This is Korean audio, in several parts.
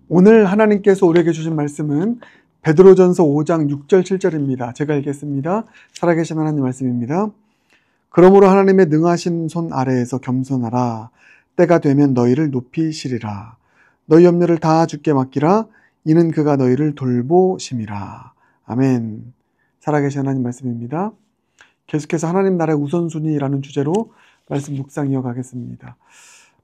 오늘 하나님께서 우리에게 주신 말씀은 베드로전서 5장 6절 7절입니다. 제가 읽겠습니다. 살아계신 하나님 말씀입니다. 그러므로 하나님의 능하신 손 아래에서 겸손하라. 때가 되면 너희를 높이시리라. 너희 염려를 다 주께 맡기라. 이는 그가 너희를 돌보심이라. 아멘. 살아계신 하나님 말씀입니다. 계속해서 하나님 나라의 우선순위라는 주제로 말씀 묵상 이어가겠습니다.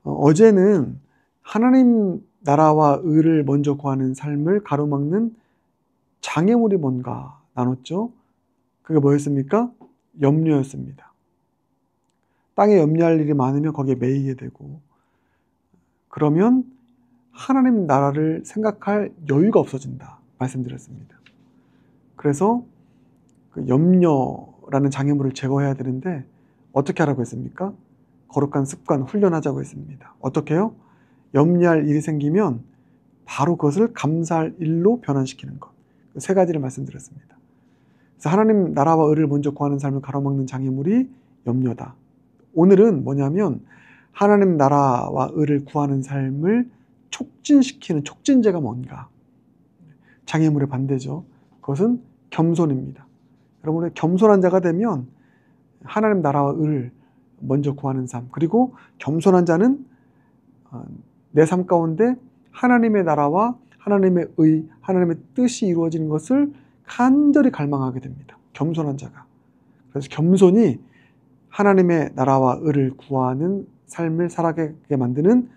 어제는 하나님 나라와 의를 먼저 구하는 삶을 가로막는 장애물이 뭔가 나눴죠. 그게 뭐였습니까? 염려였습니다. 땅에 염려할 일이 많으면 거기에 매이게 되고, 그러면 하나님 나라를 생각할 여유가 없어진다 말씀드렸습니다. 그래서 그 염려라는 장애물을 제거해야 되는데 어떻게 하라고 했습니까? 거룩한 습관 훈련하자고 했습니다. 어떻게 해요? 염려할 일이 생기면 바로 그것을 감사할 일로 변환시키는 것. 세 가지를 말씀드렸습니다. 그래서 하나님 나라와 의를 먼저 구하는 삶을 가로막는 장애물이 염려다. 오늘은 뭐냐면 하나님 나라와 의를 구하는 삶을 촉진시키는 촉진제가 뭔가. 장애물의 반대죠. 그것은 겸손입니다. 여러분의 겸손한 자가 되면 하나님 나라와 의를 먼저 구하는 삶, 그리고 겸손한 자는 내 삶 가운데 하나님의 나라와 하나님의 의, 하나님의 뜻이 이루어지는 것을 간절히 갈망하게 됩니다. 겸손한 자가. 그래서 겸손이 하나님의 나라와 의를 구하는 삶을 살아가게 만드는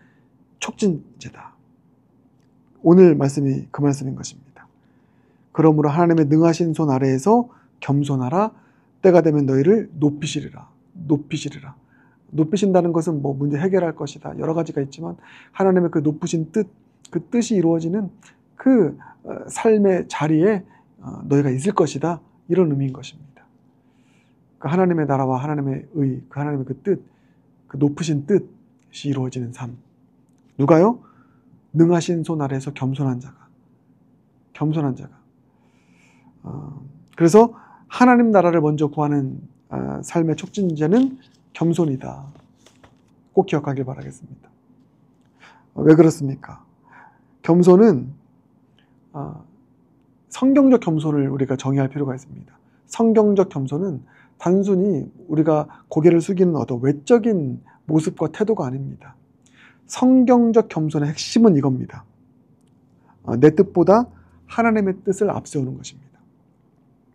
촉진제다. 오늘 말씀이 그 말씀인 것입니다. 그러므로 하나님의 능하신 손 아래에서 겸손하라. 때가 되면 너희를 높이시리라. 높이시리라. 높이신다는 것은 뭐 문제 해결할 것이다. 여러 가지가 있지만 하나님의 그 높으신 뜻, 그 뜻이 이루어지는 그 삶의 자리에 너희가 있을 것이다. 이런 의미인 것입니다. 그 하나님의 나라와 하나님의 의, 그 하나님의 그 뜻, 그 높으신 뜻이 이루어지는 삶. 누가요? 능하신 손 아래에서 겸손한 자가. 겸손한 자가. 그래서 하나님 나라를 먼저 구하는 삶의 촉진제는 겸손이다. 꼭 기억하길 바라겠습니다. 왜 그렇습니까? 겸손은 성경적 겸손을 우리가 정의할 필요가 있습니다. 성경적 겸손은 단순히 우리가 고개를 숙이는 어떤 외적인 모습과 태도가 아닙니다. 성경적 겸손의 핵심은 이겁니다. 내 뜻보다 하나님의 뜻을 앞세우는 것입니다.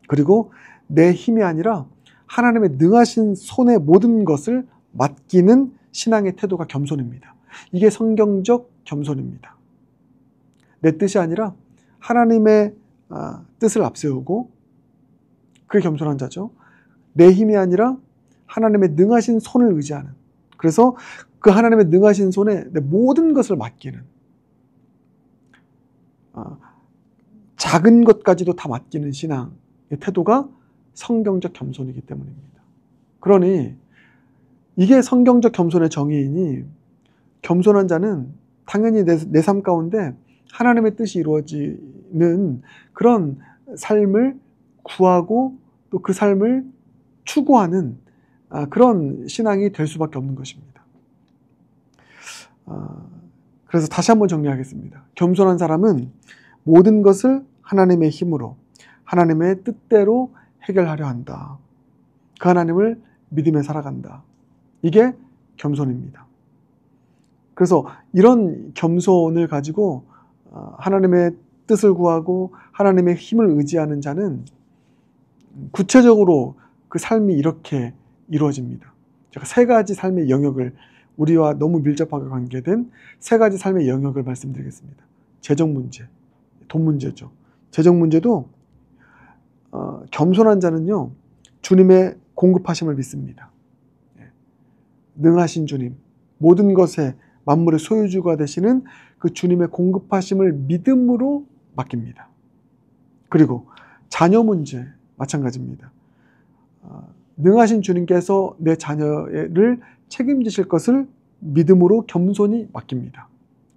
그리고 내 힘이 아니라 하나님의 능하신 손에 모든 것을 맡기는 신앙의 태도가 겸손입니다. 이게 성경적 겸손입니다. 내 뜻이 아니라 하나님의 뜻을 앞세우고, 그게 겸손한 자죠. 내 힘이 아니라 하나님의 능하신 손을 의지하는, 그래서 그 하나님의 능하신 손에 내 모든 것을 맡기는, 작은 것까지도 다 맡기는 신앙의 태도가 성경적 겸손이기 때문입니다. 그러니 이게 성경적 겸손의 정의이니, 겸손한 자는 당연히 내 삶 가운데 하나님의 뜻이 이루어지는 그런 삶을 구하고 또 그 삶을 추구하는 그런 신앙이 될 수밖에 없는 것입니다. 그래서 다시 한번 정리하겠습니다. 겸손한 사람은 모든 것을 하나님의 힘으로, 하나님의 뜻대로 해결하려 한다. 그 하나님을 믿으며 살아간다. 이게 겸손입니다. 그래서 이런 겸손을 가지고 하나님의 뜻을 구하고 하나님의 힘을 의지하는 자는 구체적으로 그 삶이 이렇게 이루어집니다. 제가 세 가지 삶의 영역을, 우리와 너무 밀접하게 관계된 세 가지 삶의 영역을 말씀드리겠습니다. 재정 문제, 돈 문제죠. 재정 문제도 겸손한 자는요, 주님의 공급하심을 믿습니다. 능하신 주님, 모든 것에 만물의 소유주가 되시는 그 주님의 공급하심을 믿음으로 맡깁니다. 그리고 자녀 문제 마찬가지입니다. 능하신 주님께서 내 자녀를 책임지실 것을 믿음으로 겸손히 맡깁니다.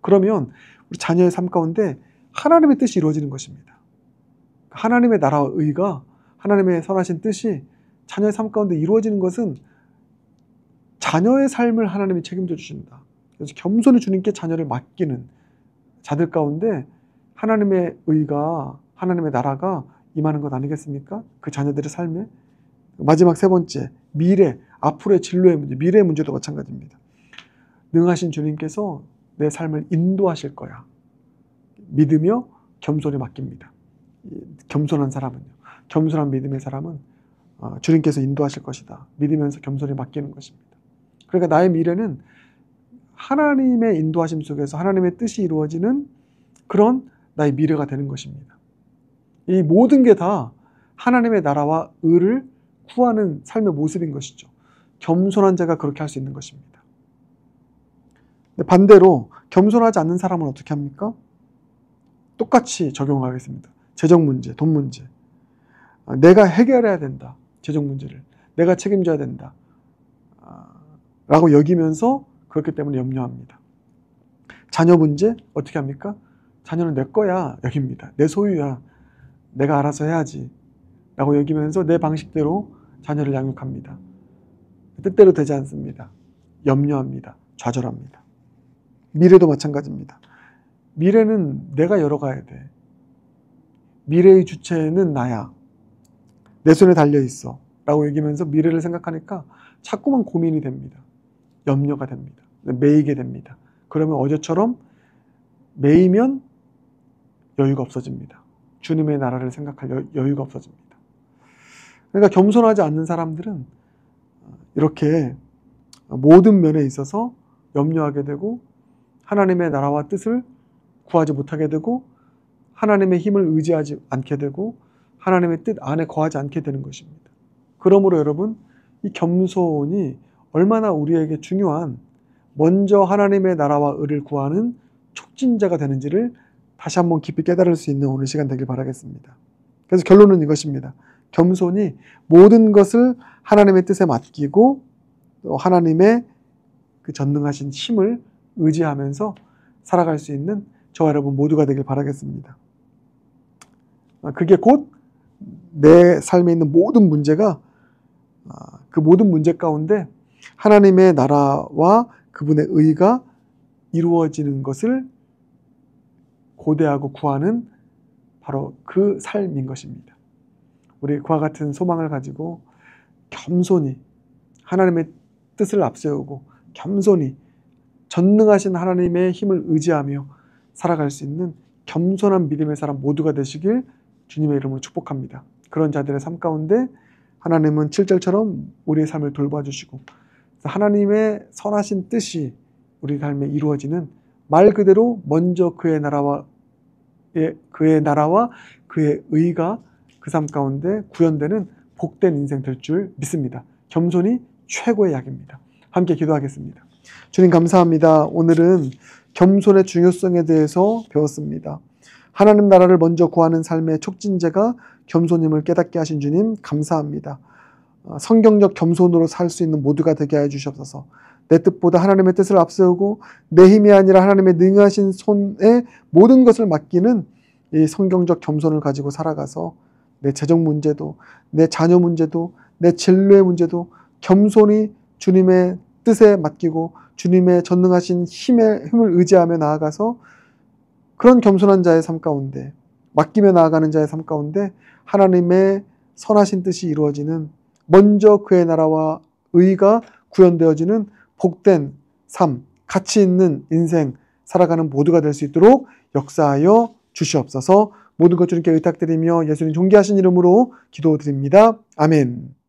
그러면 우리 자녀의 삶 가운데 하나님의 뜻이 이루어지는 것입니다. 하나님의 나라와 의가, 하나님의 선하신 뜻이 자녀의 삶 가운데 이루어지는 것은 자녀의 삶을 하나님이 책임져 주신다. 그래서 겸손히 주님께 자녀를 맡기는 자들 가운데 하나님의 의가, 하나님의 나라가 임하는 것 아니겠습니까? 그 자녀들의 삶에. 마지막 세 번째, 미래, 앞으로의 진로의 문제, 미래의 문제도 마찬가지입니다. 능하신 주님께서 내 삶을 인도하실 거야. 믿으며 겸손히 맡깁니다. 겸손한 사람은요. 겸손한 믿음의 사람은 주님께서 인도하실 것이다. 믿으면서 겸손히 맡기는 것입니다. 그러니까 나의 미래는 하나님의 인도하심 속에서 하나님의 뜻이 이루어지는 그런 나의 미래가 되는 것입니다. 이 모든 게 다 하나님의 나라와 의를 구하는 삶의 모습인 것이죠. 겸손한 자가 그렇게 할 수 있는 것입니다. 반대로 겸손하지 않는 사람은 어떻게 합니까? 똑같이 적용하겠습니다. 재정 문제, 돈 문제. 내가 해결해야 된다. 재정 문제를. 내가 책임져야 된다. 라고 여기면서 그렇기 때문에 염려합니다. 자녀 문제 어떻게 합니까? 자녀는 내 거야 여깁니다. 내 소유야. 내가 알아서 해야지. 라고 여기면서 내 방식대로 자녀를 양육합니다. 뜻대로 되지 않습니다. 염려합니다. 좌절합니다. 미래도 마찬가지입니다. 미래는 내가 열어가야 돼. 미래의 주체는 나야. 내 손에 달려있어. 라고 여기면서 미래를 생각하니까 자꾸만 고민이 됩니다. 염려가 됩니다. 매이게 됩니다. 그러면 어제처럼 매이면 여유가 없어집니다. 주님의 나라를 생각할 여유가 없어집니다. 그러니까 겸손하지 않는 사람들은 이렇게 모든 면에 있어서 염려하게 되고 하나님의 나라와 뜻을 구하지 못하게 되고 하나님의 힘을 의지하지 않게 되고 하나님의 뜻 안에 거하지 않게 되는 것입니다. 그러므로 여러분, 이 겸손이 얼마나 우리에게 중요한 먼저 하나님의 나라와 의를 구하는 촉진자가 되는지를 다시 한번 깊이 깨달을 수 있는 오늘 시간 되길 바라겠습니다. 그래서 결론은 이것입니다. 겸손이 모든 것을 하나님의 뜻에 맡기고 또 하나님의 그 전능하신 힘을 의지하면서 살아갈 수 있는 저와 여러분 모두가 되길 바라겠습니다. 그게 곧 내 삶에 있는 모든 문제가 그 모든 문제 가운데 하나님의 나라와 그분의 의가 이루어지는 것을 고대하고 구하는 바로 그 삶인 것입니다. 우리 그와 같은 소망을 가지고 겸손히 하나님의 뜻을 앞세우고 겸손히 전능하신 하나님의 힘을 의지하며 살아갈 수 있는 겸손한 믿음의 사람 모두가 되시길 주님의 이름으로 축복합니다. 그런 자들의 삶 가운데 하나님은 7절처럼 우리의 삶을 돌봐주시고 하나님의 선하신 뜻이 우리 삶에 이루어지는 말 그대로 먼저 그의 나라와 그의 의가 그 삶 가운데 구현되는 복된 인생 될 줄 믿습니다. 겸손이 최고의 약입니다. 함께 기도하겠습니다. 주님 감사합니다. 오늘은 겸손의 중요성에 대해서 배웠습니다. 하나님 나라를 먼저 구하는 삶의 촉진제가 겸손임을 깨닫게 하신 주님 감사합니다. 성경적 겸손으로 살 수 있는 모두가 되게 해 주시옵소서. 내 뜻보다 하나님의 뜻을 앞세우고 내 힘이 아니라 하나님의 능하신 손에 모든 것을 맡기는 이 성경적 겸손을 가지고 살아가서 내 재정 문제도 내 자녀 문제도 내 진로의 문제도 겸손히 주님의 뜻에 맡기고 주님의 전능하신 힘을 의지하며 나아가서 그런 겸손한 자의 삶 가운데 맡기며 나아가는 자의 삶 가운데 하나님의 선하신 뜻이 이루어지는 먼저 그의 나라와 의가 구현되어지는 복된 삶, 가치 있는 인생 살아가는 모두가 될 수 있도록 역사하여 주시옵소서. 모든 것 주님께 의탁드리며 예수님 존귀하신 이름으로 기도드립니다. 아멘.